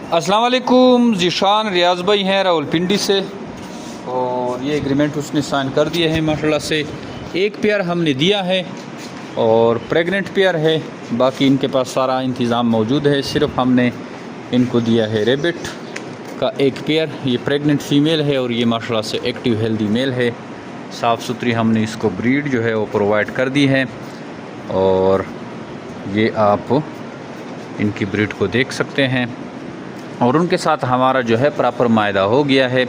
अस्सलाम वालेकुम। ज़ीशान रियाज़ भाई हैं रावलपिंडी से, और ये एग्रीमेंट उसने साइन कर दिए हैं माशाल्लाह से। एक पेयर हमने दिया है और प्रेग्नेंट पेयर है, बाकी इनके पास सारा इंतज़ाम मौजूद है। सिर्फ हमने इनको दिया है रेबिट का एक पेयर। ये प्रेग्नेंट फ़ीमेल है और ये माशाल्लाह से एक्टिव हेल्दी मेल है। साफ़ सुथरी हमने इसको ब्रीड जो है वो प्रोवाइड कर दी है, और ये आप इनकी ब्रीड को देख सकते हैं। और उनके साथ हमारा जो है प्रॉपर मायदा हो गया है।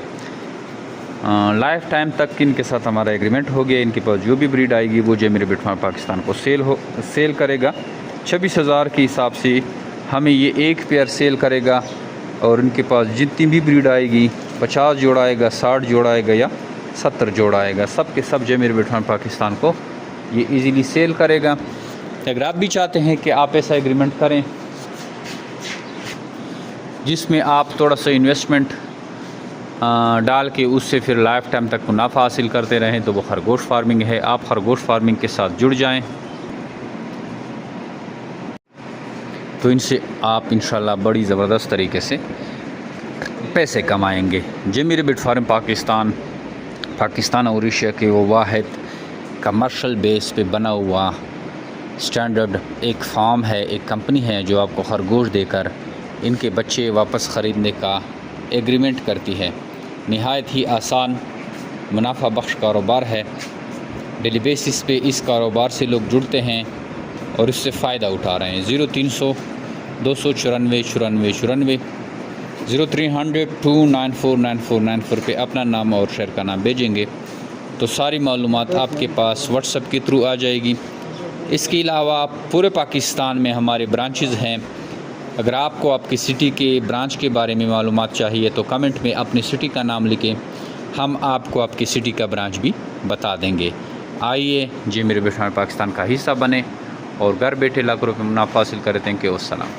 लाइफ टाइम तक इनके साथ हमारा एग्रीमेंट हो गया। इनके पास जो भी ब्रीड आएगी वो जेमिरी बिट फार्म पाकिस्तान को सेल करेगा। 26,000 के हिसाब से हमें ये एक पेयर सेल करेगा, और इनके पास जितनी भी ब्रीड आएगी 50 जोड़ा आएगा, 60 जोड़ा आएगा या 70 जोड़ा आएगा, सब के सब जेमिरी बिट फार्म पाकिस्तान को ये इजीली सेल करेगा। अगर आप भी चाहते हैं कि आप ऐसा एग्रीमेंट करें जिसमें आप थोड़ा सा इन्वेस्टमेंट डाल के उससे फिर लाइफ टाइम तक मुनाफा हासिल करते रहें, तो वो खरगोश फार्मिंग है। आप खरगोश फार्मिंग के साथ जुड़ जाएं, तो इनसे आप इंशाल्लाह बड़ी ज़बरदस्त तरीके से पैसे कमाएंगे। जेमिरी बिट फार्म पाकिस्तान और एशिया के वो वाहिद कमर्शियल बेस पे बना हुआ स्टैंडर्ड एक फार्म है, एक कंपनी है जो आपको खरगोश देकर इनके बच्चे वापस ख़रीदने का एग्रीमेंट करती है। नहायत ही आसान मुनाफा बख्श कारोबार है। डेली बेसिस पे इस कारोबार से लोग जुड़ते हैं और इससे फ़ायदा उठा रहे हैं। 0300 294 94 94 0300 294 9494 पे अपना नाम और शहर का नाम भेजेंगे तो सारी मालूमात आपके पास व्हाट्सएप के थ्रू आ जाएगी। इसके अलावा पूरे पाकिस्तान में हमारे ब्रांचेज़ हैं। अगर आपको आपकी सिटी के ब्रांच के बारे में मालूमात चाहिए तो कमेंट में अपनी सिटी का नाम लिखें, हम आपको आपकी सिटी का ब्रांच भी बता देंगे। आइए जेमिरी बिट फार्म पाकिस्तान का हिस्सा बने और घर बैठे लाखों रुपये मुनाफा हासिल करें। थैंक यू, अस्सलाम।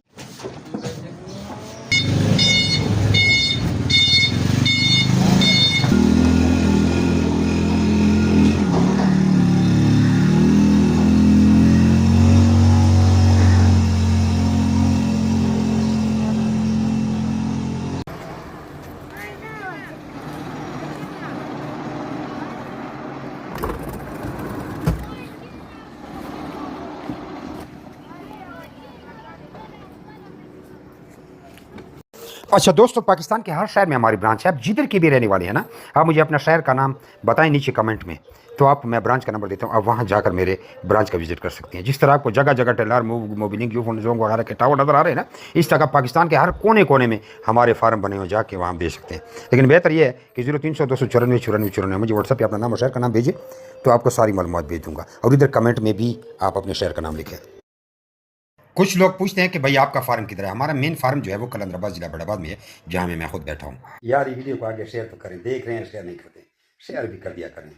अच्छा दोस्तों, पाकिस्तान के हर शहर में हमारी ब्रांच है। आप जिधर की भी रहने वाले हैं ना, आप मुझे अपना शहर का नाम बताएं नीचे कमेंट में, तो आप मैं ब्रांच का नंबर देता हूँ। आप वहाँ जाकर मेरे ब्रांच का विजिट कर सकते हैं। जिस तरह आपको जगह जगह टेलर मोबिलिंग जोंग वगैरह के टावर नज़र आ रहे हैं ना, इस तरह पाकिस्तान के हर कोने कोने में हमारे फार्म बने हुए, जाके वहाँ बेच सकते हैं। लेकिन बेहतर यह है कि 0300 294 94 94 मुझे व्हाट्सएप पर अपना नाम और शहर का नाम भेजें, तो आपको सारी मालूमात भेज दूँगा। और इधर कमेंट में भी आप अपने शहर का नाम लिखें। कुछ लोग पूछते हैं कि भाई आपका फार्म किधर है। हमारा मेन फार्म जो है वो कलंदराबाद जिला बड़ाबाद में है, जहाँ मैं खुद बैठा हूँ। यार ये वीडियो को आगे शेयर तो करें। देख रहे हैं शेयर नहीं करते, शेयर भी कर दिया करें।